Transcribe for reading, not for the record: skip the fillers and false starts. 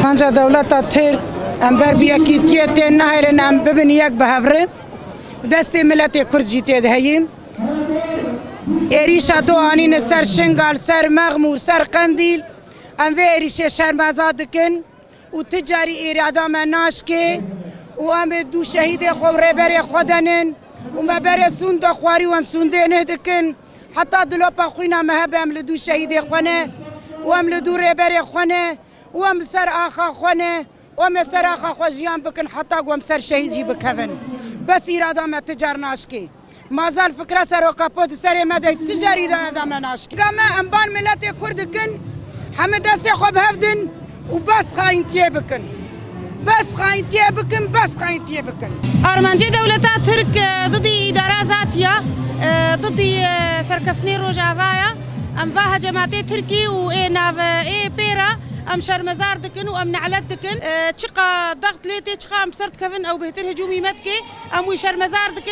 آنجا دولت ترک ام بر بیاکیتیت نهرن ام ببین یک بهوره دست ملت کرد جیته دهیم ایریشا دو آنین سر شنگال سر مغمور سر قندیل ام و ایریشه شرمازاد کن و تجاری ایرادا من ناشکه و ام دو شهید خو ربر خودنن و ما بر سوند خواری و ام سونده نه دکن حتی دلوپا خوینا مهب ام لدو شهید خونه و ام لدو ربر خونه و ام سر آخا خونه و ام سر آخا خوشیان بکن حتی و ام سر شهیدی بکن بس ایرادا من تجار ناشکه مازال فكرة سر وكابوت سر مدى تجاري دا مناشك كما أنبان ملت كرد كن حمد أسيخوب هفدن وبس خاين تيبكن بس خاين تيبكن بس خاين تيبكن أرمنجي دولتا ترك ضدي إدارة ذاتية ضدي سركفتني روجافايا أم باها جماعتي تركي وإناف إيه بيرا أم شرمزار دكن وأم نعلت دكن تشقى ضغط ليتي تشقى أم سرت كفن أو بهتر هجومي متكي أم وشرمزار دكن